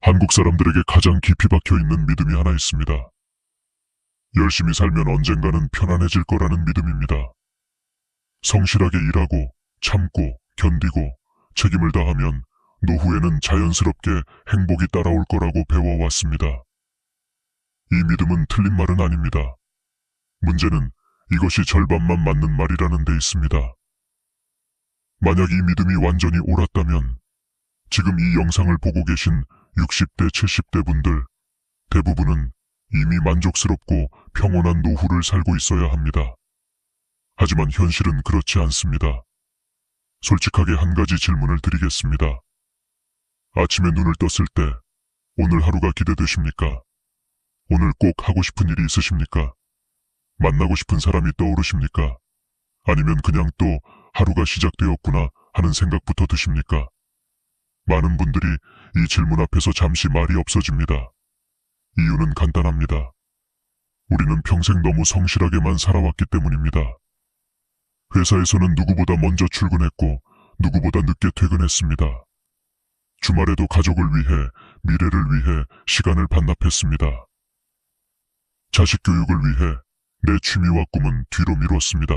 한국 사람들에게 가장 깊이 박혀 있는 믿음이 하나 있습니다. 열심히 살면 언젠가는 편안해질 거라는 믿음입니다. 성실하게 일하고 참고 견디고 책임을 다하면 노후에는 자연스럽게 행복이 따라올 거라고 배워왔습니다. 이 믿음은 틀린 말은 아닙니다. 문제는 이것이 절반만 맞는 말이라는 데 있습니다. 만약 이 믿음이 완전히 옳았다면 지금 이 영상을 보고 계신 60대, 70대 분들 대부분은 이미 만족스럽고 평온한 노후를 살고 있어야 합니다. 하지만 현실은 그렇지 않습니다. 솔직하게 한 가지 질문을 드리겠습니다. 아침에 눈을 떴을 때 오늘 하루가 기대되십니까? 오늘 꼭 하고 싶은 일이 있으십니까? 만나고 싶은 사람이 떠오르십니까? 아니면 그냥 또 하루가 시작되었구나 하는 생각부터 드십니까? 많은 분들이 이 질문 앞에서 잠시 말이 없어집니다. 이유는 간단합니다. 우리는 평생 너무 성실하게만 살아왔기 때문입니다. 회사에서는 누구보다 먼저 출근했고 누구보다 늦게 퇴근했습니다. 주말에도 가족을 위해, 미래를 위해 시간을 반납했습니다. 자식 교육을 위해 내 취미와 꿈은 뒤로 미뤘습니다.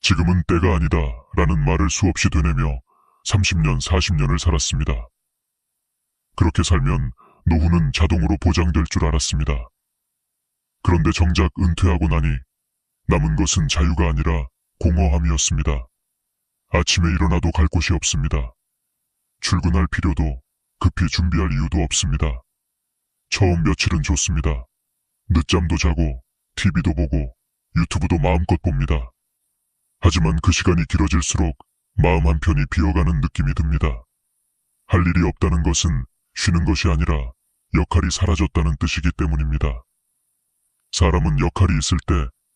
지금은 때가 아니다 라는 말을 수없이 되뇌며 30년, 40년을 살았습니다. 그렇게 살면 노후는 자동으로 보장될 줄 알았습니다. 그런데 정작 은퇴하고 나니 남은 것은 자유가 아니라 공허함이었습니다. 아침에 일어나도 갈 곳이 없습니다. 출근할 필요도 급히 준비할 이유도 없습니다. 처음 며칠은 좋습니다. 늦잠도 자고 TV도 보고 유튜브도 마음껏 봅니다. 하지만 그 시간이 길어질수록 마음 한편이 비어가는 느낌이 듭니다. 할 일이 없다는 것은 쉬는 것이 아니라 역할이 사라졌다는 뜻이기 때문입니다. 사람은 역할이 있을 때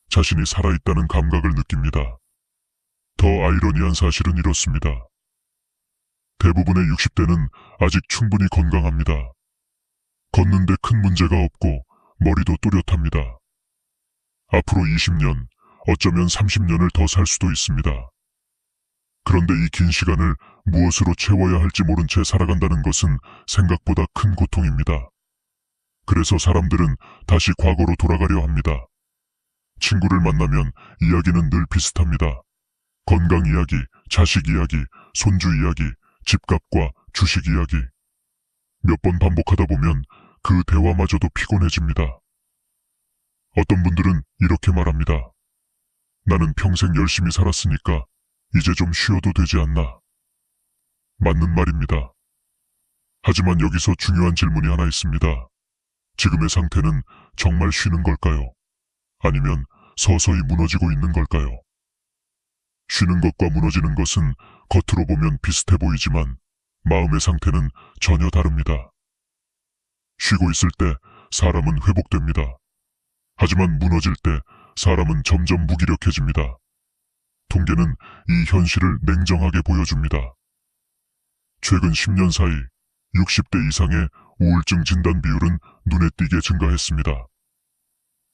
자신이 살아있다는 감각을 느낍니다. 더 아이러니한 사실은 이렇습니다. 대부분의 60대는 아직 충분히 건강합니다. 걷는데 큰 문제가 없고 머리도 또렷합니다. 앞으로 20년, 어쩌면 30년을 더 살 수도 있습니다. 그런데 이 긴 시간을 무엇으로 채워야 할지 모른 채 살아간다는 것은 생각보다 큰 고통입니다. 그래서 사람들은 다시 과거로 돌아가려 합니다. 친구를 만나면 이야기는 늘 비슷합니다. 건강 이야기, 자식 이야기, 손주 이야기, 집값과 주식 이야기. 몇 번 반복하다 보면 그 대화마저도 피곤해집니다. 어떤 분들은 이렇게 말합니다. 나는 평생 열심히 살았으니까 이제 좀 쉬어도 되지 않나. 맞는 말입니다. 하지만 여기서 중요한 질문이 하나 있습니다. 지금의 상태는 정말 쉬는 걸까요? 아니면 서서히 무너지고 있는 걸까요? 쉬는 것과 무너지는 것은 겉으로 보면 비슷해 보이지만 마음의 상태는 전혀 다릅니다. 쉬고 있을 때 사람은 회복됩니다. 하지만 무너질 때 사람은 점점 무기력해집니다. 통계는 이 현실을 냉정하게 보여줍니다. 최근 10년 사이 60대 이상의 우울증 진단 비율은 눈에 띄게 증가했습니다.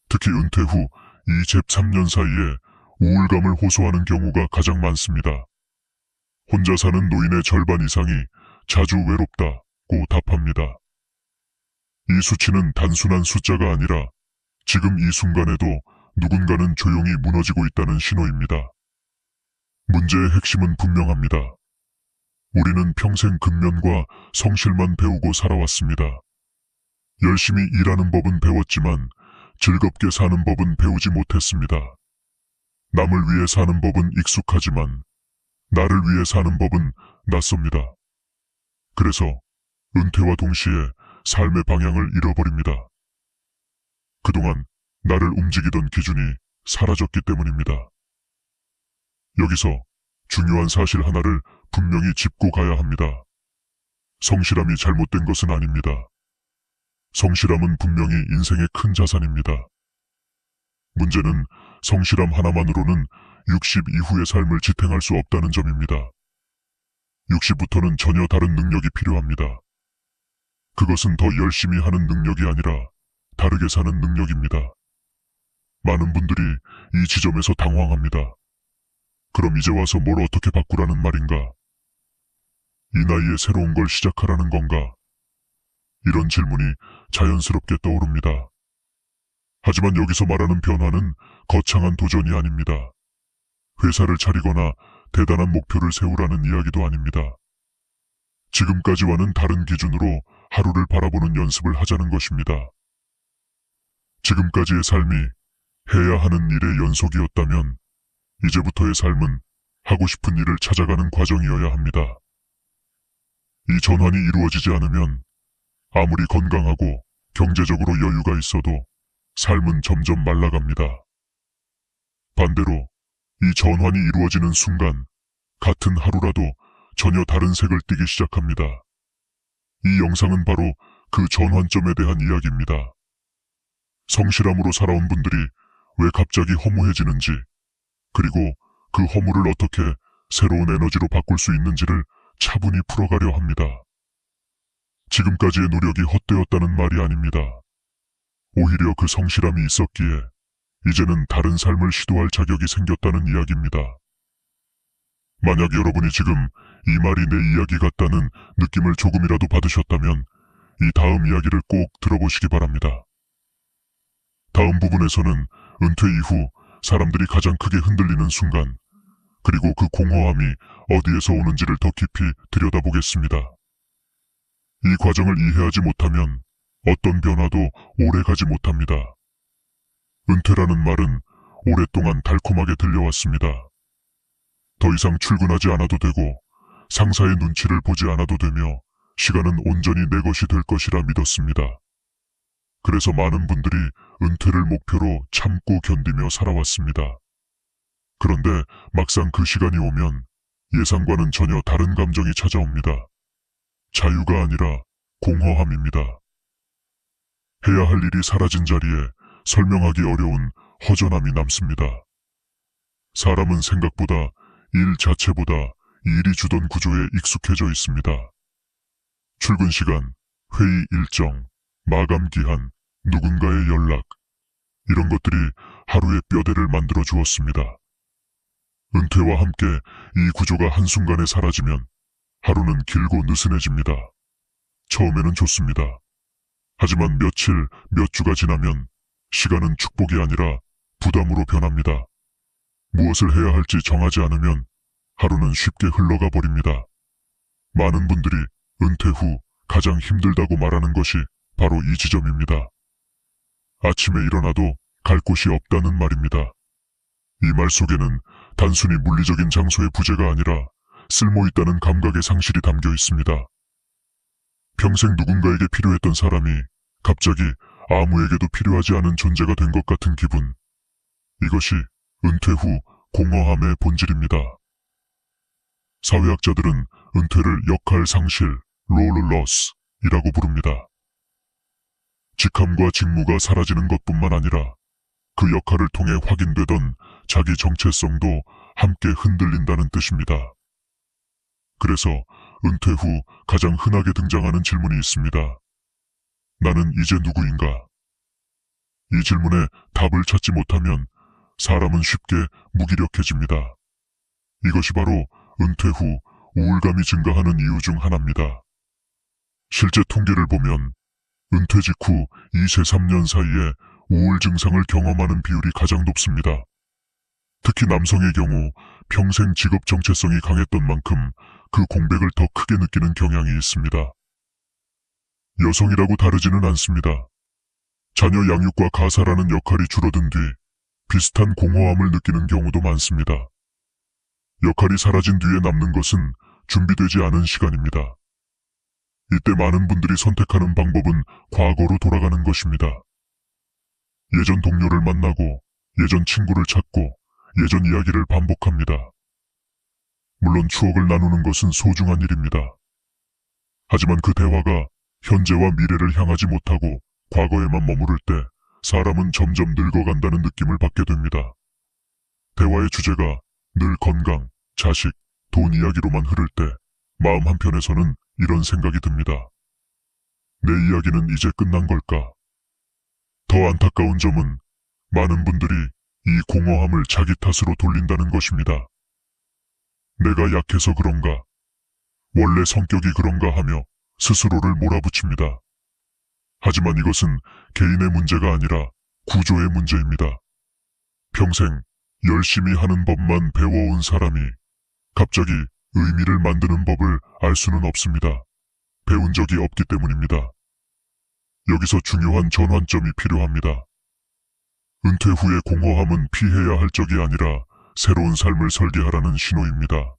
특히 은퇴 후 3년 사이에 우울감을 호소하는 경우가 가장 많습니다. 혼자 사는 노인의 절반 이상이 자주 외롭다고 답합니다. 이 수치는 단순한 숫자가 아니라 지금 이 순간에도 누군가는 조용히 무너지고 있다는 신호입니다. 문제의 핵심은 분명합니다. 우리는 평생 근면과 성실만 배우고 살아왔습니다. 열심히 일하는 법은 배웠지만 즐겁게 사는 법은 배우지 못했습니다. 남을 위해 사는 법은 익숙하지만 나를 위해 사는 법은 낯섭니다. 그래서 은퇴와 동시에 삶의 방향을 잃어버립니다. 그동안 나를 움직이던 기준이 사라졌기 때문입니다. 여기서 중요한 사실 하나를 분명히 짚고 가야 합니다. 성실함이 잘못된 것은 아닙니다. 성실함은 분명히 인생의 큰 자산입니다. 문제는 성실함 하나만으로는 60 이후의 삶을 지탱할 수 없다는 점입니다. 60부터는 전혀 다른 능력이 필요합니다. 그것은 더 열심히 하는 능력이 아니라 다르게 사는 능력입니다. 많은 분들이 이 지점에서 당황합니다. 그럼 이제 와서 뭘 어떻게 바꾸라는 말인가? 이 나이에 새로운 걸 시작하라는 건가? 이런 질문이 자연스럽게 떠오릅니다. 하지만 여기서 말하는 변화는 거창한 도전이 아닙니다. 회사를 차리거나 대단한 목표를 세우라는 이야기도 아닙니다. 지금까지와는 다른 기준으로 하루를 바라보는 연습을 하자는 것입니다. 지금까지의 삶이 해야 하는 일의 연속이었다면 이제부터의 삶은 하고 싶은 일을 찾아가는 과정이어야 합니다. 이 전환이 이루어지지 않으면 아무리 건강하고 경제적으로 여유가 있어도 삶은 점점 말라갑니다. 반대로 이 전환이 이루어지는 순간 같은 하루라도 전혀 다른 색을 띠기 시작합니다. 이 영상은 바로 그 전환점에 대한 이야기입니다. 성실함으로 살아온 분들이 왜 갑자기 허무해지는지, 그리고 그 허무를 어떻게 새로운 에너지로 바꿀 수 있는지를 차분히 풀어가려 합니다. 지금까지의 노력이 헛되었다는 말이 아닙니다. 오히려 그 성실함이 있었기에 이제는 다른 삶을 시도할 자격이 생겼다는 이야기입니다. 만약 여러분이 지금 이 말이 내 이야기 같다는 느낌을 조금이라도 받으셨다면 이 다음 이야기를 꼭 들어보시기 바랍니다. 다음 부분에서는 은퇴 이후 사람들이 가장 크게 흔들리는 순간, 그리고 그 공허함이 어디에서 오는지를 더 깊이 들여다보겠습니다. 이 과정을 이해하지 못하면 어떤 변화도 오래 가지 못합니다. 은퇴라는 말은 오랫동안 달콤하게 들려왔습니다. 더 이상 출근하지 않아도 되고 상사의 눈치를 보지 않아도 되며 시간은 온전히 내 것이 될 것이라 믿었습니다. 그래서 많은 분들이 은퇴를 목표로 참고 견디며 살아왔습니다. 그런데 막상 그 시간이 오면 예상과는 전혀 다른 감정이 찾아옵니다. 자유가 아니라 공허함입니다. 해야 할 일이 사라진 자리에 설명하기 어려운 허전함이 남습니다. 사람은 생각보다 일 자체보다 일이 주던 구조에 익숙해져 있습니다. 출근 시간, 회의 일정, 마감 기한, 누군가의 연락, 이런 것들이 하루의 뼈대를 만들어 주었습니다. 은퇴와 함께 이 구조가 한순간에 사라지면 하루는 길고 느슨해집니다. 처음에는 좋습니다. 하지만 며칠, 몇 주가 지나면 시간은 축복이 아니라 부담으로 변합니다. 무엇을 해야 할지 정하지 않으면 하루는 쉽게 흘러가 버립니다. 많은 분들이 은퇴 후 가장 힘들다고 말하는 것이 바로 이 지점입니다. 아침에 일어나도 갈 곳이 없다는 말입니다. 이 말 속에는 단순히 물리적인 장소의 부재가 아니라 쓸모있다는 감각의 상실이 담겨 있습니다. 평생 누군가에게 필요했던 사람이 갑자기 아무에게도 필요하지 않은 존재가 된 것 같은 기분. 이것이 은퇴 후 공허함의 본질입니다. 사회학자들은 은퇴를 역할 상실, 롤 로스이라고 부릅니다. 직함과 직무가 사라지는 것뿐만 아니라 그 역할을 통해 확인되던 자기 정체성도 함께 흔들린다는 뜻입니다. 그래서 은퇴 후 가장 흔하게 등장하는 질문이 있습니다. 나는 이제 누구인가? 이 질문에 답을 찾지 못하면 사람은 쉽게 무기력해집니다. 이것이 바로 은퇴 후 우울감이 증가하는 이유 중 하나입니다. 실제 통계를 보면 은퇴 직후 2세 3년 사이에 우울 증상을 경험하는 비율이 가장 높습니다. 특히 남성의 경우 평생 직업 정체성이 강했던 만큼 그 공백을 더 크게 느끼는 경향이 있습니다. 여성이라고 다르지는 않습니다. 자녀 양육과 가사라는 역할이 줄어든 뒤 비슷한 공허함을 느끼는 경우도 많습니다. 역할이 사라진 뒤에 남는 것은 준비되지 않은 시간입니다. 이때 많은 분들이 선택하는 방법은 과거로 돌아가는 것입니다. 예전 동료를 만나고 예전 친구를 찾고 예전 이야기를 반복합니다. 물론 추억을 나누는 것은 소중한 일입니다. 하지만 그 대화가 현재와 미래를 향하지 못하고 과거에만 머무를 때 사람은 점점 늙어간다는 느낌을 받게 됩니다. 대화의 주제가 늘 건강, 자식, 돈 이야기로만 흐를 때 마음 한편에서는 이런 생각이 듭니다. 내 이야기는 이제 끝난 걸까? 더 안타까운 점은 많은 분들이 이 공허함을 자기 탓으로 돌린다는 것입니다. 내가 약해서 그런가? 원래 성격이 그런가 하며 스스로를 몰아붙입니다. 하지만 이것은 개인의 문제가 아니라 구조의 문제입니다. 평생 열심히 하는 법만 배워온 사람이 갑자기 의미를 만드는 법을 알 수는 없습니다. 배운 적이 없기 때문입니다. 여기서 중요한 전환점이 필요합니다. 은퇴 후의 공허함은 피해야 할 적이 아니라 새로운 삶을 설계하라는 신호입니다.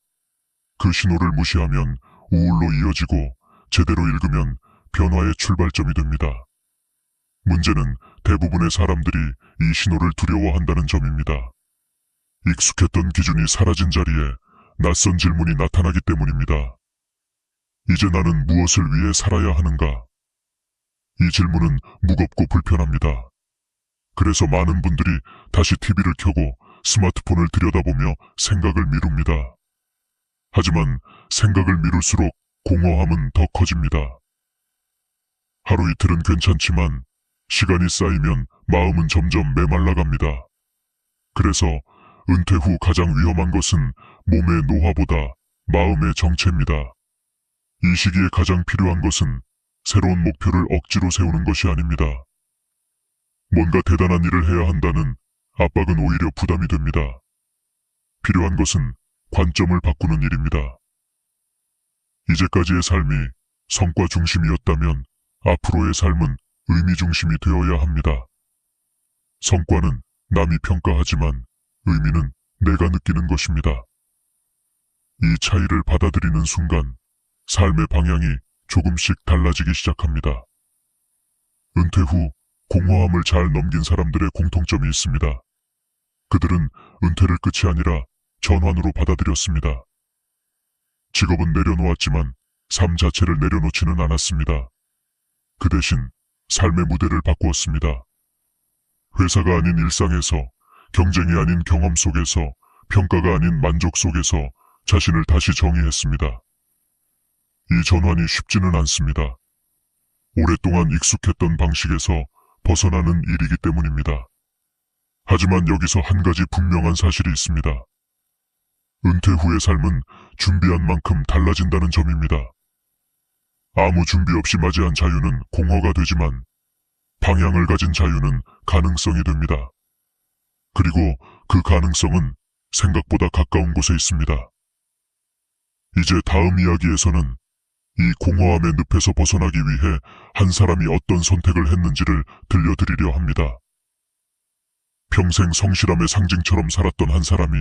그 신호를 무시하면 우울로 이어지고 제대로 읽으면 변화의 출발점이 됩니다. 문제는 대부분의 사람들이 이 신호를 두려워한다는 점입니다. 익숙했던 기준이 사라진 자리에 낯선 질문이 나타나기 때문입니다. 이제 나는 무엇을 위해 살아야 하는가? 이 질문은 무겁고 불편합니다. 그래서 많은 분들이 다시 TV를 켜고 스마트폰을 들여다보며 생각을 미룹니다. 하지만 생각을 미룰수록 공허함은 더 커집니다. 하루 이틀은 괜찮지만 시간이 쌓이면 마음은 점점 메말라갑니다. 그래서 은퇴 후 가장 위험한 것은 몸의 노화보다 마음의 정체입니다. 이 시기에 가장 필요한 것은 새로운 목표를 억지로 세우는 것이 아닙니다. 뭔가 대단한 일을 해야 한다는 압박은 오히려 부담이 됩니다. 필요한 것은 관점을 바꾸는 일입니다. 이제까지의 삶이 성과 중심이었다면 앞으로의 삶은 의미 중심이 되어야 합니다. 성과는 남이 평가하지만 의미는 내가 느끼는 것입니다. 이 차이를 받아들이는 순간 삶의 방향이 조금씩 달라지기 시작합니다. 은퇴 후 공허함을 잘 넘긴 사람들의 공통점이 있습니다. 그들은 은퇴를 끝이 아니라 전환으로 받아들였습니다. 직업은 내려놓았지만 삶 자체를 내려놓지는 않았습니다. 그 대신 삶의 무대를 바꾸었습니다. 회사가 아닌 일상에서, 경쟁이 아닌 경험 속에서, 평가가 아닌 만족 속에서 자신을 다시 정의했습니다. 이 전환이 쉽지는 않습니다. 오랫동안 익숙했던 방식에서 벗어나는 일이기 때문입니다. 하지만 여기서 한 가지 분명한 사실이 있습니다. 은퇴 후의 삶은 준비한 만큼 달라진다는 점입니다. 아무 준비 없이 맞이한 자유는 공허가 되지만 방향을 가진 자유는 가능성이 됩니다. 그리고 그 가능성은 생각보다 가까운 곳에 있습니다. 이제 다음 이야기에서는 이 공허함의 늪에서 벗어나기 위해 한 사람이 어떤 선택을 했는지를 들려드리려 합니다. 평생 성실함의 상징처럼 살았던 한 사람이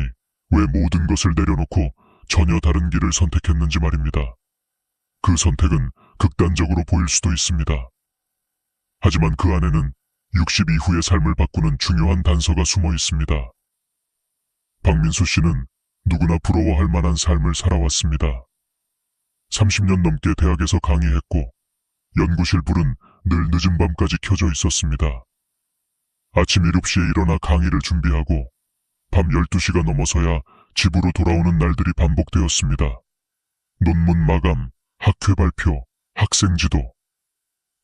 왜 모든 것을 내려놓고 전혀 다른 길을 선택했는지 말입니다. 그 선택은 극단적으로 보일 수도 있습니다. 하지만 그 안에는 60 이후의 삶을 바꾸는 중요한 단서가 숨어 있습니다. 박민수 씨는 누구나 부러워할 만한 삶을 살아왔습니다. 30년 넘게 대학에서 강의했고 연구실 불은 늘 늦은 밤까지 켜져 있었습니다. 아침 7시에 일어나 강의를 준비하고 밤 12시가 넘어서야 집으로 돌아오는 날들이 반복되었습니다. 논문 마감, 학회 발표, 학생 지도.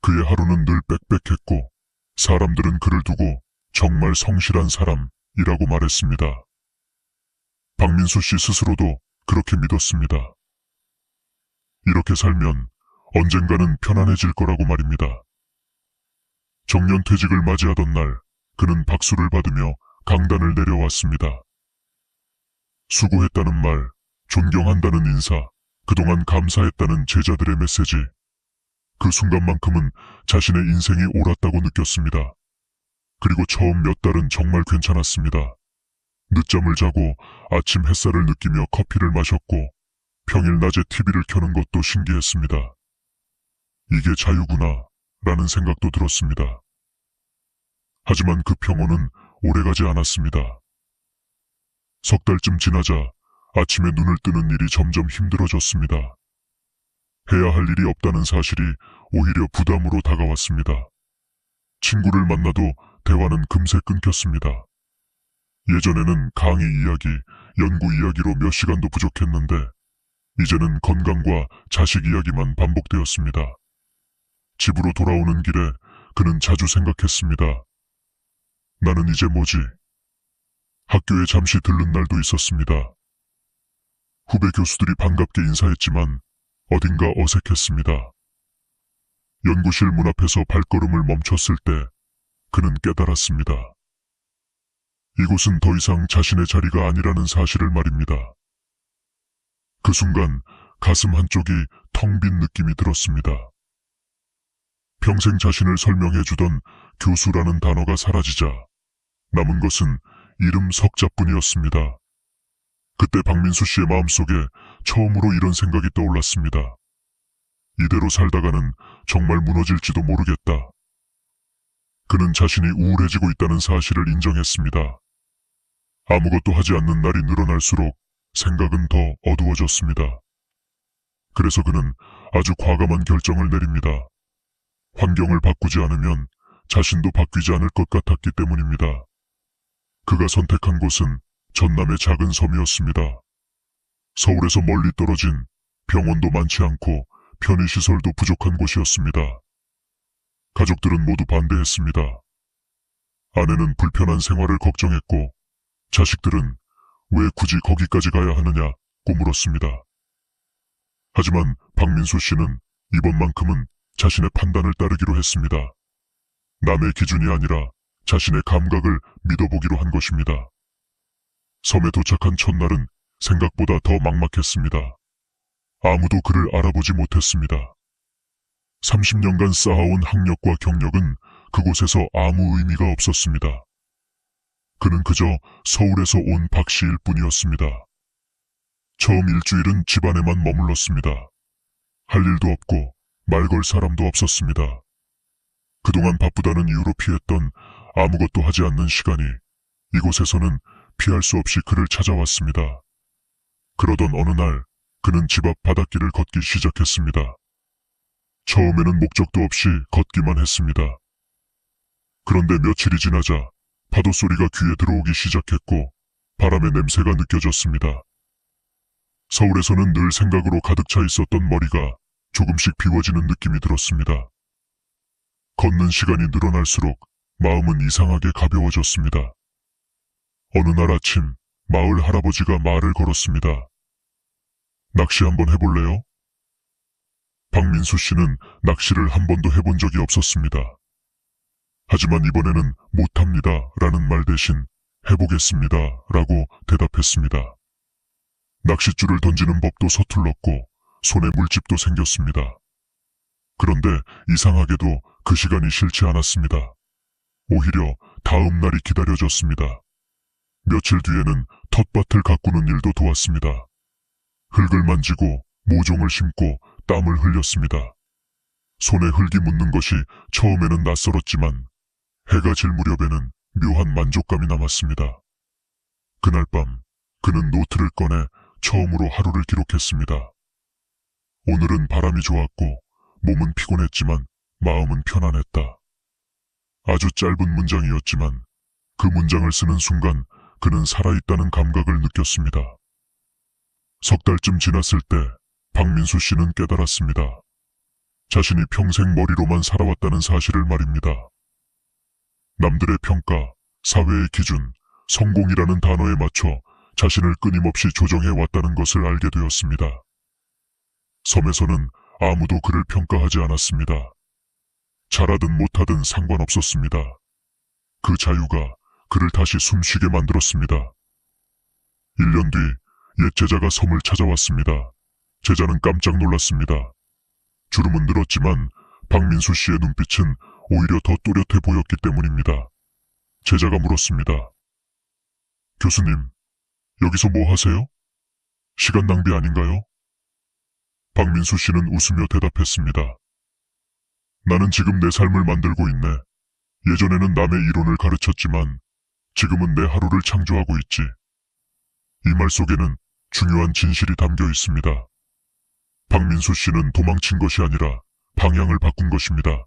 그의 하루는 늘 빽빽했고 사람들은 그를 두고 정말 성실한 사람이라고 말했습니다. 박민수 씨 스스로도 그렇게 믿었습니다. 이렇게 살면 언젠가는 편안해질 거라고 말입니다. 정년퇴직을 맞이하던 날 그는 박수를 받으며 강단을 내려왔습니다. 수고했다는 말, 존경한다는 인사, 그동안 감사했다는 제자들의 메시지. 그 순간만큼은 자신의 인생이 옳았다고 느꼈습니다. 그리고 처음 몇 달은 정말 괜찮았습니다. 늦잠을 자고 아침 햇살을 느끼며 커피를 마셨고 평일 낮에 TV를 켜는 것도 신기했습니다. 이게 자유구나 라는 생각도 들었습니다. 하지만 그 평온은 오래가지 않았습니다. 석 달쯤 지나자 아침에 눈을 뜨는 일이 점점 힘들어졌습니다. 해야 할 일이 없다는 사실이 오히려 부담으로 다가왔습니다. 친구를 만나도 대화는 금세 끊겼습니다. 예전에는 강의 이야기, 연구 이야기로 몇 시간도 부족했는데 이제는 건강과 자식 이야기만 반복되었습니다. 집으로 돌아오는 길에 그는 자주 생각했습니다. 나는 이제 뭐지? 학교에 잠시 들른 날도 있었습니다. 후배 교수들이 반갑게 인사했지만 어딘가 어색했습니다. 연구실 문 앞에서 발걸음을 멈췄을 때 그는 깨달았습니다. 이곳은 더 이상 자신의 자리가 아니라는 사실을 말입니다. 그 순간 가슴 한쪽이 텅 빈 느낌이 들었습니다. 평생 자신을 설명해주던 교수라는 단어가 사라지자 남은 것은 이름 석자뿐이었습니다. 그때 박민수 씨의 마음속에 처음으로 이런 생각이 떠올랐습니다. 이대로 살다가는 정말 무너질지도 모르겠다. 그는 자신이 우울해지고 있다는 사실을 인정했습니다. 아무것도 하지 않는 날이 늘어날수록 생각은 더 어두워졌습니다. 그래서 그는 아주 과감한 결정을 내립니다. 환경을 바꾸지 않으면 자신도 바뀌지 않을 것 같았기 때문입니다. 그가 선택한 곳은 전남의 작은 섬이었습니다. 서울에서 멀리 떨어진 병원도 많지 않고 편의시설도 부족한 곳이었습니다. 가족들은 모두 반대했습니다. 아내는 불편한 생활을 걱정했고 자식들은 왜 굳이 거기까지 가야 하느냐 꼬물었습니다. 하지만 박민수 씨는 이번만큼은 자신의 판단을 따르기로 했습니다. 남의 기준이 아니라 자신의 감각을 믿어보기로 한 것입니다. 섬에 도착한 첫날은 생각보다 더 막막했습니다. 아무도 그를 알아보지 못했습니다. 30년간 쌓아온 학력과 경력은 그곳에서 아무 의미가 없었습니다. 그는 그저 서울에서 온 박씨일 뿐이었습니다. 처음 일주일은 집안에만 머물렀습니다. 할 일도 없고 말 걸 사람도 없었습니다. 그동안 바쁘다는 이유로 피했던 아무것도 하지 않는 시간이 이곳에서는 피할 수 없이 그를 찾아왔습니다. 그러던 어느 날 그는 집 앞 바닷길을 걷기 시작했습니다. 처음에는 목적도 없이 걷기만 했습니다. 그런데 며칠이 지나자 파도 소리가 귀에 들어오기 시작했고 바람의 냄새가 느껴졌습니다. 서울에서는 늘 생각으로 가득 차 있었던 머리가 조금씩 비워지는 느낌이 들었습니다. 걷는 시간이 늘어날수록 마음은 이상하게 가벼워졌습니다. 어느 날 아침 마을 할아버지가 말을 걸었습니다. 낚시 한번 해볼래요? 박민수 씨는 낚시를 한 번도 해본 적이 없었습니다. 하지만 이번에는 못합니다 라는 말 대신 해보겠습니다 라고 대답했습니다. 낚싯줄을 던지는 법도 서툴렀고 손에 물집도 생겼습니다. 그런데 이상하게도 그 시간이 싫지 않았습니다. 오히려 다음 날이 기다려졌습니다. 며칠 뒤에는 텃밭을 가꾸는 일도 도왔습니다. 흙을 만지고 모종을 심고 땀을 흘렸습니다. 손에 흙이 묻는 것이 처음에는 낯설었지만 해가 질 무렵에는 묘한 만족감이 남았습니다. 그날 밤 그는 노트를 꺼내 처음으로 하루를 기록했습니다. 오늘은 바람이 좋았고 몸은 피곤했지만 마음은 편안했다. 아주 짧은 문장이었지만 그 문장을 쓰는 순간 그는 살아있다는 감각을 느꼈습니다. 석 달쯤 지났을 때 박민수 씨는 깨달았습니다. 자신이 평생 머리로만 살아왔다는 사실을 말입니다. 남들의 평가, 사회의 기준, 성공이라는 단어에 맞춰 자신을 끊임없이 조정해왔다는 것을 알게 되었습니다. 섬에서는 아무도 그를 평가하지 않았습니다. 잘하든 못하든 상관없었습니다. 그 자유가 그를 다시 숨쉬게 만들었습니다. 1년 뒤 옛 제자가 섬을 찾아왔습니다. 제자는 깜짝 놀랐습니다. 주름은 늘었지만 박민수 씨의 눈빛은 오히려 더 또렷해 보였기 때문입니다. 제자가 물었습니다. 교수님, 여기서 뭐 하세요? 시간 낭비 아닌가요? 박민수 씨는 웃으며 대답했습니다. 나는 지금 내 삶을 만들고 있네. 예전에는 남의 이론을 가르쳤지만 지금은 내 하루를 창조하고 있지. 이 말 속에는 중요한 진실이 담겨 있습니다. 박민수 씨는 도망친 것이 아니라 방향을 바꾼 것입니다.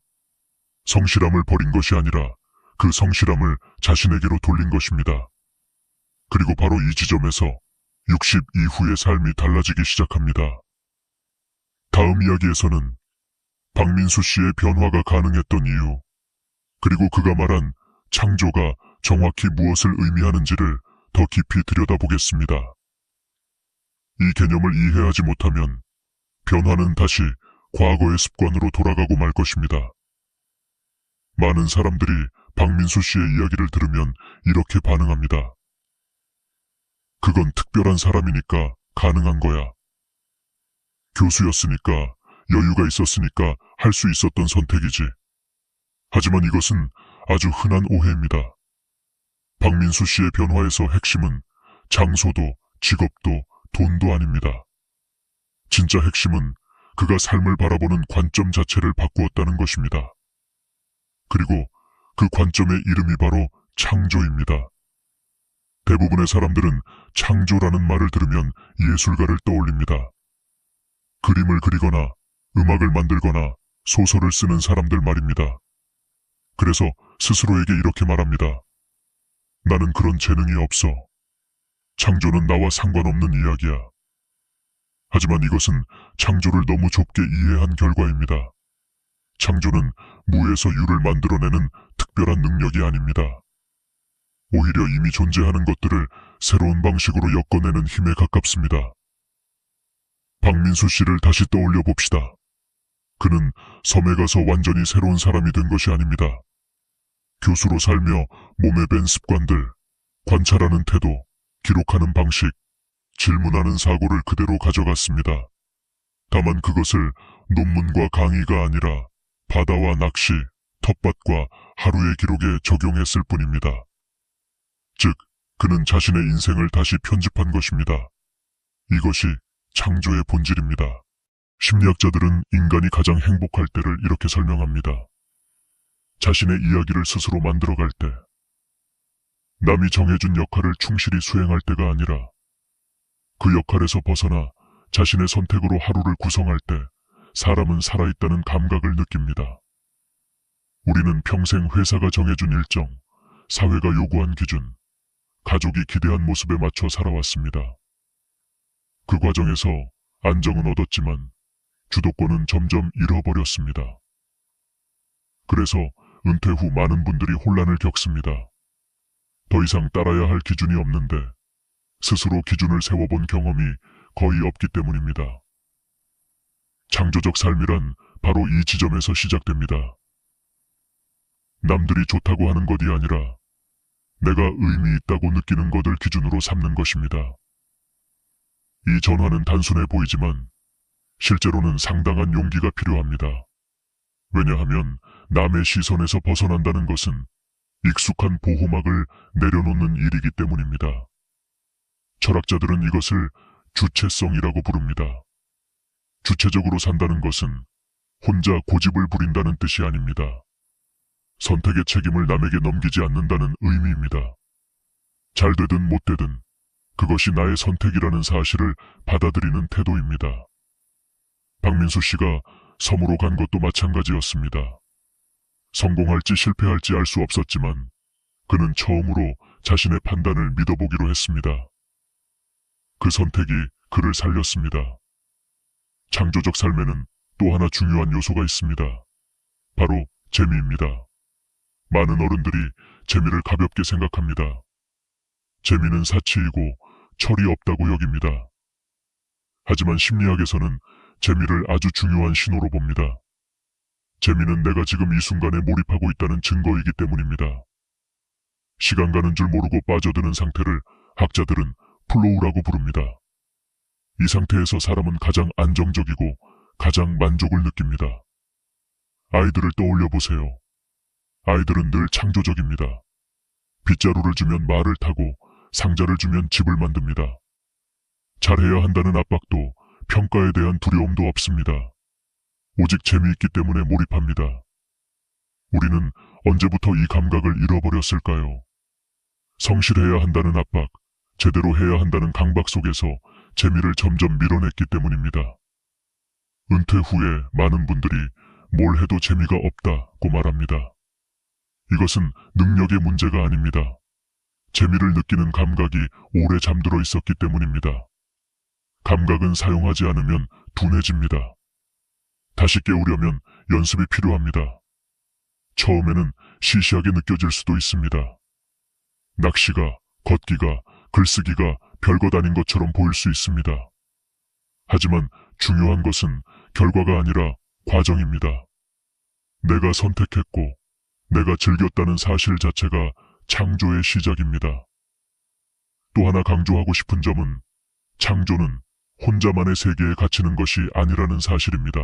성실함을 버린 것이 아니라 그 성실함을 자신에게로 돌린 것입니다. 그리고 바로 이 지점에서 60 이후의 삶이 달라지기 시작합니다. 다음 이야기에서는 박민수 씨의 변화가 가능했던 이유, 그리고 그가 말한 창조가 정확히 무엇을 의미하는지를 더 깊이 들여다보겠습니다. 이 개념을 이해하지 못하면 변화는 다시 과거의 습관으로 돌아가고 말 것입니다. 많은 사람들이 박민수 씨의 이야기를 들으면 이렇게 반응합니다. 그건 특별한 사람이니까 가능한 거야. 교수였으니까, 여유가 있었으니까 할 수 있었던 선택이지. 하지만 이것은 아주 흔한 오해입니다. 박민수 씨의 변화에서 핵심은 장소도 직업도 돈도 아닙니다. 진짜 핵심은 그가 삶을 바라보는 관점 자체를 바꾸었다는 것입니다. 그리고 그 관점의 이름이 바로 창조입니다. 대부분의 사람들은 창조라는 말을 들으면 예술가를 떠올립니다. 그림을 그리거나 음악을 만들거나 소설을 쓰는 사람들 말입니다. 그래서 스스로에게 이렇게 말합니다. 나는 그런 재능이 없어. 창조는 나와 상관없는 이야기야. 하지만 이것은 창조를 너무 좁게 이해한 결과입니다. 창조는 무에서 유를 만들어내는 특별한 능력이 아닙니다. 오히려 이미 존재하는 것들을 새로운 방식으로 엮어내는 힘에 가깝습니다. 박민수 씨를 다시 떠올려 봅시다. 그는 섬에 가서 완전히 새로운 사람이 된 것이 아닙니다. 교수로 살며 몸에 밴 습관들, 관찰하는 태도, 기록하는 방식, 질문하는 사고를 그대로 가져갔습니다. 다만 그것을 논문과 강의가 아니라 바다와 낚시, 텃밭과 하루의 기록에 적용했을 뿐입니다. 즉, 그는 자신의 인생을 다시 편집한 것입니다. 이것이 창조의 본질입니다. 심리학자들은 인간이 가장 행복할 때를 이렇게 설명합니다. 자신의 이야기를 스스로 만들어갈 때, 남이 정해준 역할을 충실히 수행할 때가 아니라 그 역할에서 벗어나 자신의 선택으로 하루를 구성할 때 사람은 살아있다는 감각을 느낍니다. 우리는 평생 회사가 정해준 일정, 사회가 요구한 기준, 가족이 기대한 모습에 맞춰 살아왔습니다. 그 과정에서 안정은 얻었지만 주도권은 점점 잃어버렸습니다. 그래서 은퇴 후 많은 분들이 혼란을 겪습니다. 더 이상 따라야 할 기준이 없는데 스스로 기준을 세워본 경험이 거의 없기 때문입니다. 창조적 삶이란 바로 이 지점에서 시작됩니다. 남들이 좋다고 하는 것이 아니라 내가 의미 있다고 느끼는 것을 기준으로 삼는 것입니다. 이 전환은 단순해 보이지만 실제로는 상당한 용기가 필요합니다. 왜냐하면 남의 시선에서 벗어난다는 것은 익숙한 보호막을 내려놓는 일이기 때문입니다. 철학자들은 이것을 주체성이라고 부릅니다. 주체적으로 산다는 것은 혼자 고집을 부린다는 뜻이 아닙니다. 선택의 책임을 남에게 넘기지 않는다는 의미입니다. 잘 되든 못 되든 그것이 나의 선택이라는 사실을 받아들이는 태도입니다. 박민수 씨가 섬으로 간 것도 마찬가지였습니다. 성공할지 실패할지 알 수 없었지만 그는 처음으로 자신의 판단을 믿어보기로 했습니다. 그 선택이 그를 살렸습니다. 창조적 삶에는 또 하나 중요한 요소가 있습니다. 바로 재미입니다. 많은 어른들이 재미를 가볍게 생각합니다. 재미는 사치이고 철이 없다고 여깁니다. 하지만 심리학에서는 재미를 아주 중요한 신호로 봅니다. 재미는 내가 지금 이 순간에 몰입하고 있다는 증거이기 때문입니다. 시간 가는 줄 모르고 빠져드는 상태를 학자들은 플로우라고 부릅니다. 이 상태에서 사람은 가장 안정적이고 가장 만족을 느낍니다. 아이들을 떠올려 보세요. 아이들은 늘 창조적입니다. 빗자루를 주면 말을 타고 상자를 주면 집을 만듭니다. 잘해야 한다는 압박도 평가에 대한 두려움도 없습니다. 오직 재미있기 때문에 몰입합니다. 우리는 언제부터 이 감각을 잃어버렸을까요? 성실해야 한다는 압박, 제대로 해야 한다는 강박 속에서 재미를 점점 밀어냈기 때문입니다. 은퇴 후에 많은 분들이 뭘 해도 재미가 없다고 말합니다. 이것은 능력의 문제가 아닙니다. 재미를 느끼는 감각이 오래 잠들어 있었기 때문입니다. 감각은 사용하지 않으면 둔해집니다. 다시 깨우려면 연습이 필요합니다. 처음에는 시시하게 느껴질 수도 있습니다. 낚시가, 걷기가, 글쓰기가 별것 아닌 것처럼 보일 수 있습니다. 하지만 중요한 것은 결과가 아니라 과정입니다. 내가 선택했고, 내가 즐겼다는 사실 자체가 창조의 시작입니다. 또 하나 강조하고 싶은 점은 창조는 혼자만의 세계에 갇히는 것이 아니라는 사실입니다.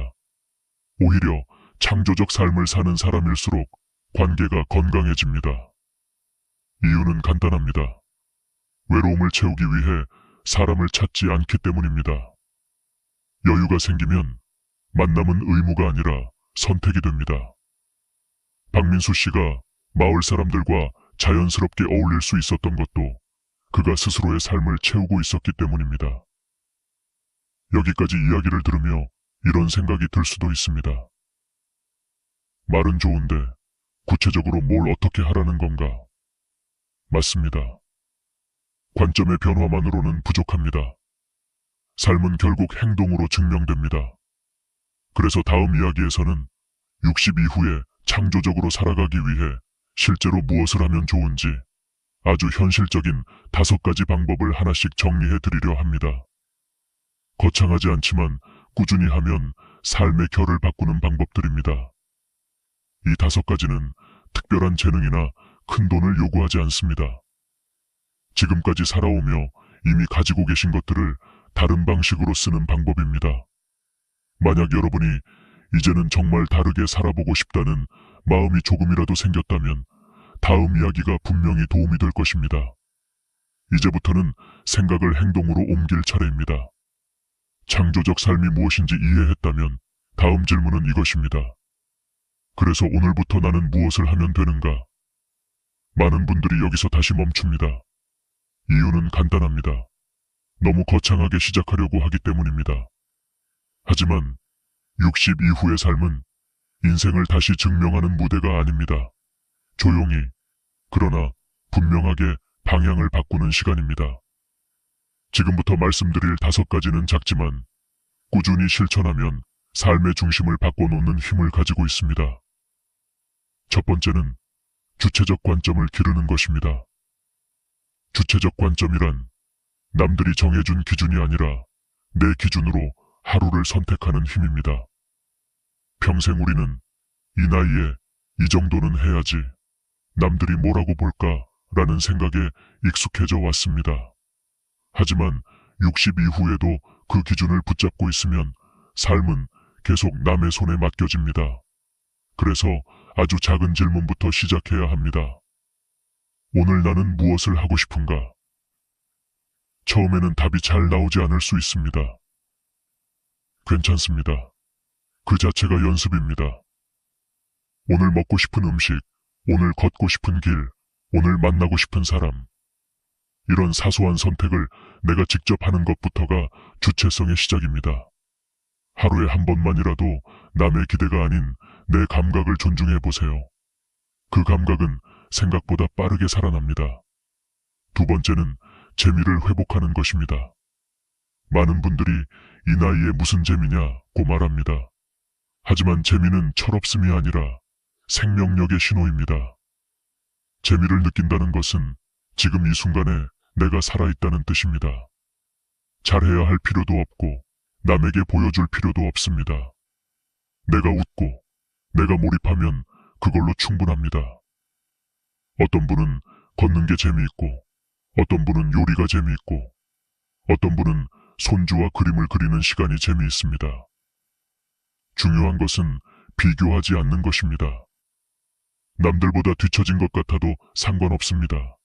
오히려 창조적 삶을 사는 사람일수록 관계가 건강해집니다. 이유는 간단합니다. 외로움을 채우기 위해 사람을 찾지 않기 때문입니다. 여유가 생기면 만남은 의무가 아니라 선택이 됩니다. 박민수 씨가 마을 사람들과 자연스럽게 어울릴 수 있었던 것도 그가 스스로의 삶을 채우고 있었기 때문입니다. 여기까지 이야기를 들으며 이런 생각이 들 수도 있습니다. 말은 좋은데 구체적으로 뭘 어떻게 하라는 건가? 맞습니다. 관점의 변화만으로는 부족합니다. 삶은 결국 행동으로 증명됩니다. 그래서 다음 이야기에서는 60 이후에 창조적으로 살아가기 위해 실제로 무엇을 하면 좋은지 아주 현실적인 5가지 방법을 하나씩 정리해 드리려 합니다. 거창하지 않지만 꾸준히 하면 삶의 결을 바꾸는 방법들입니다. 이 5가지는 특별한 재능이나 큰 돈을 요구하지 않습니다. 지금까지 살아오며 이미 가지고 계신 것들을 다른 방식으로 쓰는 방법입니다. 만약 여러분이 이제는 정말 다르게 살아보고 싶다는 마음이 조금이라도 생겼다면 다음 이야기가 분명히 도움이 될 것입니다. 이제부터는 생각을 행동으로 옮길 차례입니다. 창조적 삶이 무엇인지 이해했다면 다음 질문은 이것입니다. 그래서 오늘부터 나는 무엇을 하면 되는가? 많은 분들이 여기서 다시 멈춥니다. 이유는 간단합니다. 너무 거창하게 시작하려고 하기 때문입니다. 하지만 60 이후의 삶은 인생을 다시 증명하는 무대가 아닙니다. 조용히, 그러나 분명하게 방향을 바꾸는 시간입니다. 지금부터 말씀드릴 5가지는 작지만 꾸준히 실천하면 삶의 중심을 바꿔놓는 힘을 가지고 있습니다. 첫 번째는 주체적 관점을 기르는 것입니다. 주체적 관점이란 남들이 정해준 기준이 아니라 내 기준으로 하루를 선택하는 힘입니다. 평생 우리는 이 나이에 이 정도는 해야지, 남들이 뭐라고 볼까 라는 생각에 익숙해져 왔습니다. 하지만 60 이후에도 그 기준을 붙잡고 있으면 삶은 계속 남의 손에 맡겨집니다. 그래서 아주 작은 질문부터 시작해야 합니다. 오늘 나는 무엇을 하고 싶은가? 처음에는 답이 잘 나오지 않을 수 있습니다. 괜찮습니다. 그 자체가 연습입니다. 오늘 먹고 싶은 음식, 오늘 걷고 싶은 길, 오늘 만나고 싶은 사람. 이런 사소한 선택을 내가 직접 하는 것부터가 주체성의 시작입니다. 하루에 한 번만이라도 남의 기대가 아닌 내 감각을 존중해 보세요. 그 감각은 생각보다 빠르게 살아납니다. 두 번째는 재미를 회복하는 것입니다. 많은 분들이 이 나이에 무슨 재미냐고 말합니다. 하지만 재미는 철없음이 아니라 생명력의 신호입니다. 재미를 느낀다는 것은 지금 이 순간에 내가 살아있다는 뜻입니다. 잘해야 할 필요도 없고 남에게 보여줄 필요도 없습니다. 내가 웃고 내가 몰입하면 그걸로 충분합니다. 어떤 분은 걷는 게 재미있고, 어떤 분은 요리가 재미있고, 어떤 분은 손주와 그림을 그리는 시간이 재미있습니다. 중요한 것은 비교하지 않는 것입니다. 남들보다 뒤처진 것 같아도 상관없습니다.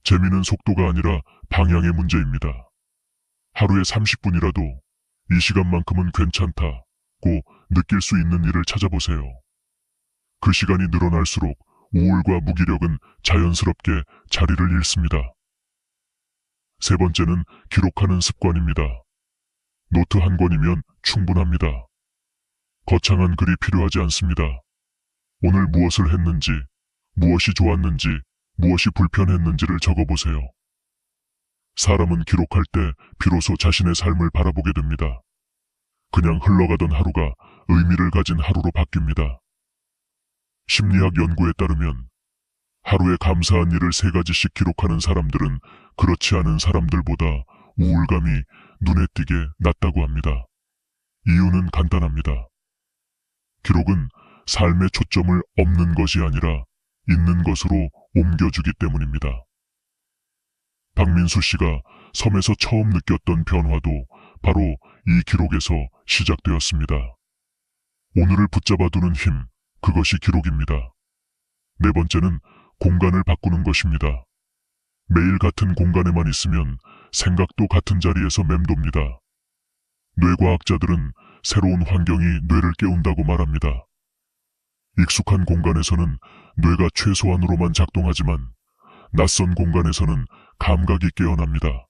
재미는 속도가 아니라 방향의 문제입니다. 하루에 30분이라도 이 시간만큼은 괜찮다고 느낄 수 있는 일을 찾아보세요. 그 시간이 늘어날수록 우울과 무기력은 자연스럽게 자리를 잃습니다. 세 번째는 기록하는 습관입니다. 노트 한 권이면 충분합니다. 거창한 글이 필요하지 않습니다. 오늘 무엇을 했는지, 무엇이 좋았는지, 무엇이 불편했는지를 적어보세요. 사람은 기록할 때 비로소 자신의 삶을 바라보게 됩니다. 그냥 흘러가던 하루가 의미를 가진 하루로 바뀝니다. 심리학 연구에 따르면 하루에 감사한 일을 3가지씩 기록하는 사람들은 그렇지 않은 사람들보다 우울감이 눈에 띄게 낮다고 합니다. 이유는 간단합니다. 기록은 삶의 초점을 없는 것이 아니라 있는 것으로 옮겨주기 때문입니다. 박민수 씨가 섬에서 처음 느꼈던 변화도 바로 이 기록에서 시작되었습니다. 오늘을 붙잡아두는 힘, 그것이 기록입니다. 네 번째는 공간을 바꾸는 것입니다. 매일 같은 공간에만 있으면 생각도 같은 자리에서 맴돕니다. 뇌과학자들은 새로운 환경이 뇌를 깨운다고 말합니다. 익숙한 공간에서는 뇌가 최소한으로만 작동하지만 낯선 공간에서는 감각이 깨어납니다.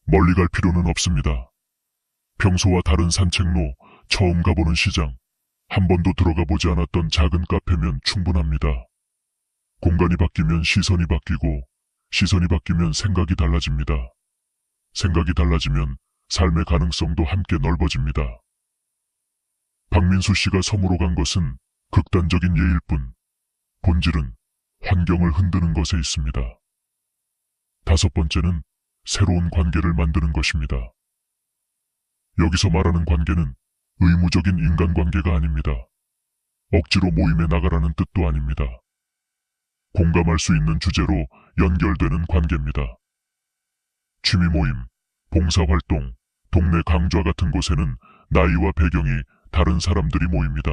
멀리 갈 필요는 없습니다. 평소와 다른 산책로, 처음 가보는 시장, 한 번도 들어가 보지 않았던 작은 카페면 충분합니다. 공간이 바뀌면 시선이 바뀌고, 시선이 바뀌면 생각이 달라집니다. 생각이 달라지면 삶의 가능성도 함께 넓어집니다. 박민수 씨가 섬으로 간 것은 극단적인 예일 뿐, 본질은 환경을 흔드는 것에 있습니다. 다섯 번째는 새로운 관계를 만드는 것입니다. 여기서 말하는 관계는 의무적인 인간관계가 아닙니다. 억지로 모임에 나가라는 뜻도 아닙니다. 공감할 수 있는 주제로 연결되는 관계입니다. 취미 모임, 봉사활동, 동네 강좌 같은 곳에는 나이와 배경이 다른 사람들이 모입니다.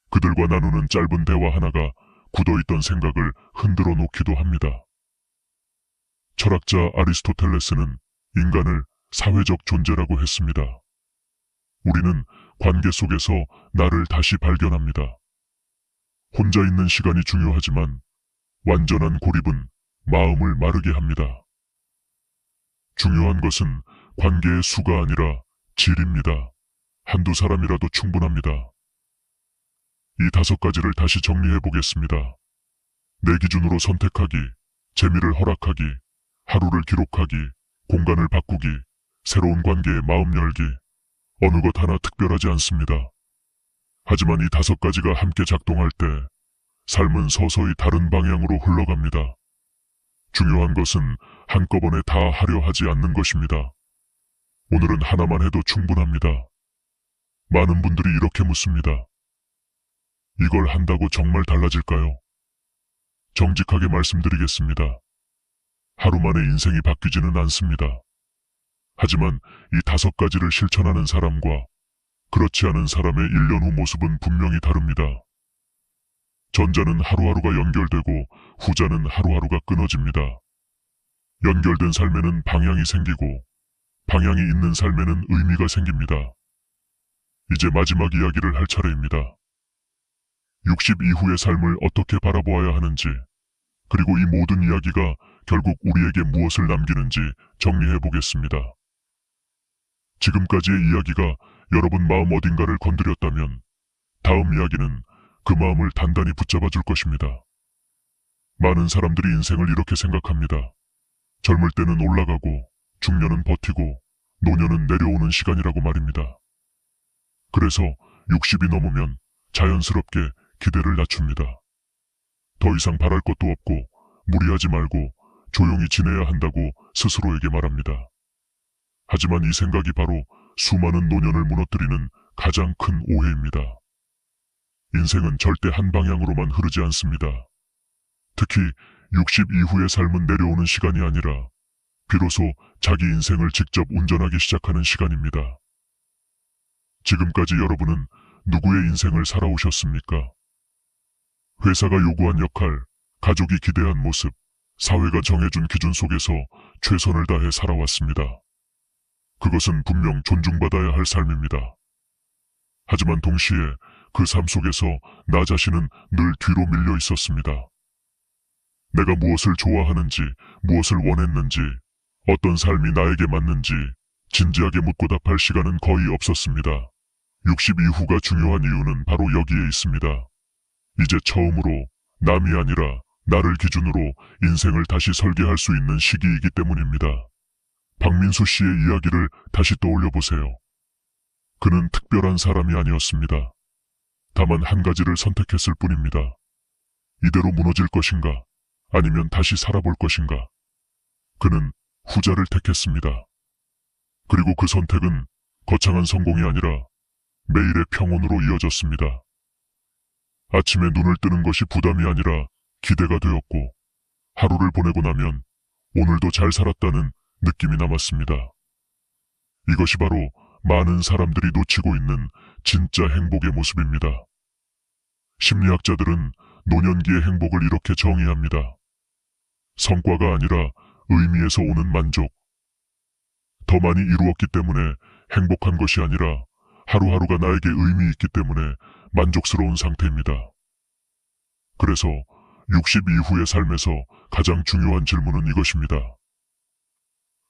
그들과 나누는 짧은 대화 하나가 굳어있던 생각을 흔들어 놓기도 합니다. 철학자 아리스토텔레스는 인간을 사회적 존재라고 했습니다. 우리는 관계 속에서 나를 다시 발견합니다. 혼자 있는 시간이 중요하지만 완전한 고립은 마음을 마르게 합니다. 중요한 것은 관계의 수가 아니라 질입니다. 한두 사람이라도 충분합니다. 이 다섯 가지를 다시 정리해 보겠습니다. 내 기준으로 선택하기, 재미를 허락하기, 하루를 기록하기, 공간을 바꾸기, 새로운 관계에 마음 열기. 어느 것 하나 특별하지 않습니다. 하지만 이 다섯 가지가 함께 작동할 때 삶은 서서히 다른 방향으로 흘러갑니다. 중요한 것은 한꺼번에 다 하려 하지 않는 것입니다. 오늘은 하나만 해도 충분합니다. 많은 분들이 이렇게 묻습니다. 이걸 한다고 정말 달라질까요? 정직하게 말씀드리겠습니다. 하루 만에 인생이 바뀌지는 않습니다. 하지만 이 다섯 가지를 실천하는 사람과 그렇지 않은 사람의 1년 후 모습은 분명히 다릅니다. 전자는 하루하루가 연결되고 후자는 하루하루가 끊어집니다. 연결된 삶에는 방향이 생기고 방향이 있는 삶에는 의미가 생깁니다. 이제 마지막 이야기를 할 차례입니다. 60 이후의 삶을 어떻게 바라보아야 하는지, 그리고 이 모든 이야기가 결국 우리에게 무엇을 남기는지 정리해 보겠습니다. 지금까지의 이야기가 여러분 마음 어딘가를 건드렸다면 다음 이야기는 그 마음을 단단히 붙잡아 줄 것입니다. 많은 사람들이 인생을 이렇게 생각합니다. 젊을 때는 올라가고 중년은 버티고 노년은 내려오는 시간이라고 말입니다. 그래서 60이 넘으면 자연스럽게 기대를 낮춥니다. 더 이상 바랄 것도 없고 무리하지 말고 조용히 지내야 한다고 스스로에게 말합니다. 하지만 이 생각이 바로 수많은 노년을 무너뜨리는 가장 큰 오해입니다. 인생은 절대 한 방향으로만 흐르지 않습니다. 특히 60 이후의 삶은 내려오는 시간이 아니라 비로소 자기 인생을 직접 운전하기 시작하는 시간입니다. 지금까지 여러분은 누구의 인생을 살아오셨습니까? 회사가 요구한 역할, 가족이 기대한 모습, 사회가 정해준 기준 속에서 최선을 다해 살아왔습니다. 그것은 분명 존중받아야 할 삶입니다. 하지만 동시에 그 삶 속에서 나 자신은 늘 뒤로 밀려 있었습니다. 내가 무엇을 좋아하는지, 무엇을 원했는지, 어떤 삶이 나에게 맞는지 진지하게 묻고 답할 시간은 거의 없었습니다. 60 이후가 중요한 이유는 바로 여기에 있습니다. 이제 처음으로 남이 아니라 나를 기준으로 인생을 다시 설계할 수 있는 시기이기 때문입니다. 박민수 씨의 이야기를 다시 떠올려 보세요. 그는 특별한 사람이 아니었습니다. 다만 한 가지를 선택했을 뿐입니다. 이대로 무너질 것인가, 아니면 다시 살아볼 것인가. 그는 후자를 택했습니다. 그리고 그 선택은 거창한 성공이 아니라 매일의 평온으로 이어졌습니다. 아침에 눈을 뜨는 것이 부담이 아니라 기대가 되었고, 하루를 보내고 나면 오늘도 잘 살았다는 느낌이 남았습니다. 이것이 바로 많은 사람들이 놓치고 있는 진짜 행복의 모습입니다. 심리학자들은 노년기의 행복을 이렇게 정의합니다. 성과가 아니라 의미에서 오는 만족. 더 많이 이루었기 때문에 행복한 것이 아니라 하루하루가 나에게 의미 있기 때문에 만족스러운 상태입니다. 그래서 60 이후의 삶에서 가장 중요한 질문은 이것입니다.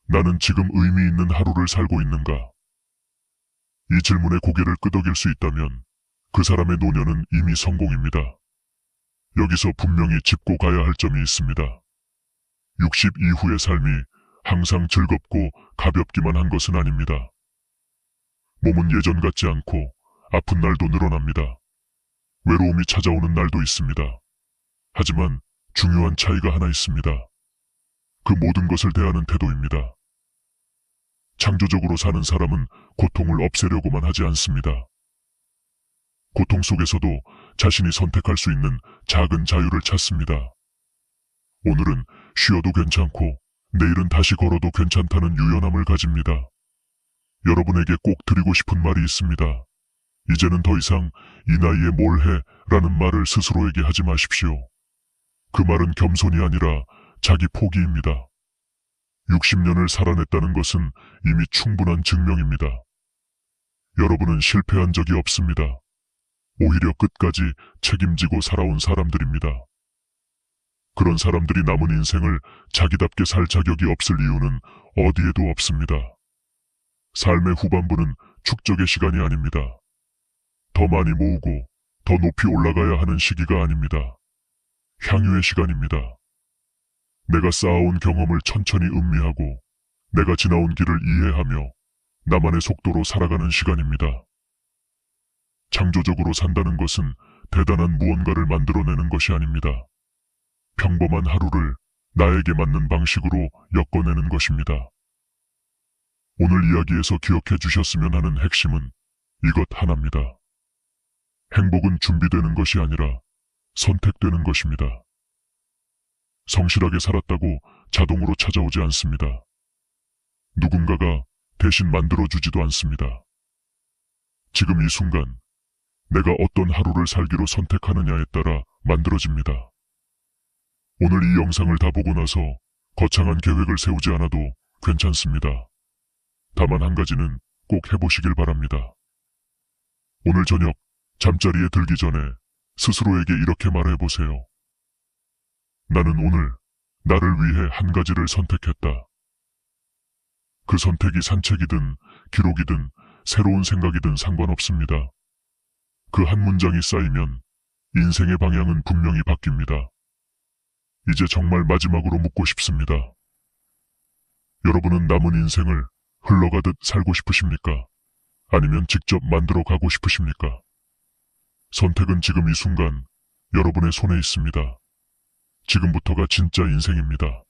나는 지금 의미 있는 하루를 살고 있는가? 이 질문에 고개를 끄덕일 수 있다면 그 사람의 노년은 이미 성공입니다. 여기서 분명히 짚고 가야 할 점이 있습니다. 60 이후의 삶이 항상 즐겁고 가볍기만 한 것은 아닙니다. 몸은 예전 같지 않고 아픈 날도 늘어납니다. 외로움이 찾아오는 날도 있습니다. 하지만 중요한 차이가 하나 있습니다. 그 모든 것을 대하는 태도입니다. 창조적으로 사는 사람은 고통을 없애려고만 하지 않습니다. 고통 속에서도 자신이 선택할 수 있는 작은 자유를 찾습니다. 오늘은 쉬어도 괜찮고 내일은 다시 걸어도 괜찮다는 유연함을 가집니다. 여러분에게 꼭 드리고 싶은 말이 있습니다. 이제는 더 이상 이 나이에 뭘 해? 라는 말을 스스로에게 하지 마십시오. 그 말은 겸손이 아니라 자기 포기입니다. 60년을 살아냈다는 것은 이미 충분한 증명입니다. 여러분은 실패한 적이 없습니다. 오히려 끝까지 책임지고 살아온 사람들입니다. 그런 사람들이 남은 인생을 자기답게 살 자격이 없을 이유는 어디에도 없습니다. 삶의 후반부는 축적의 시간이 아닙니다. 더 많이 모으고 더 높이 올라가야 하는 시기가 아닙니다. 향유의 시간입니다. 내가 쌓아온 경험을 천천히 음미하고 내가 지나온 길을 이해하며 나만의 속도로 살아가는 시간입니다. 창조적으로 산다는 것은 대단한 무언가를 만들어내는 것이 아닙니다. 평범한 하루를 나에게 맞는 방식으로 엮어내는 것입니다. 오늘 이야기에서 기억해 주셨으면 하는 핵심은 이것 하나입니다. 행복은 준비되는 것이 아니라 선택되는 것입니다. 성실하게 살았다고 자동으로 찾아오지 않습니다. 누군가가 대신 만들어주지도 않습니다. 지금 이 순간 내가 어떤 하루를 살기로 선택하느냐에 따라 만들어집니다. 오늘 이 영상을 다 보고 나서 거창한 계획을 세우지 않아도 괜찮습니다. 다만 한 가지는 꼭 해보시길 바랍니다. 오늘 저녁 잠자리에 들기 전에 스스로에게 이렇게 말해보세요. 나는 오늘 나를 위해 한 가지를 선택했다. 그 선택이 산책이든 기록이든 새로운 생각이든 상관없습니다. 그 한 문장이 쌓이면 인생의 방향은 분명히 바뀝니다. 이제 정말 마지막으로 묻고 싶습니다. 여러분은 남은 인생을 흘러가듯 살고 싶으십니까? 아니면 직접 만들어 가고 싶으십니까? 선택은 지금 이 순간 여러분의 손에 있습니다. 지금부터가 진짜 인생입니다.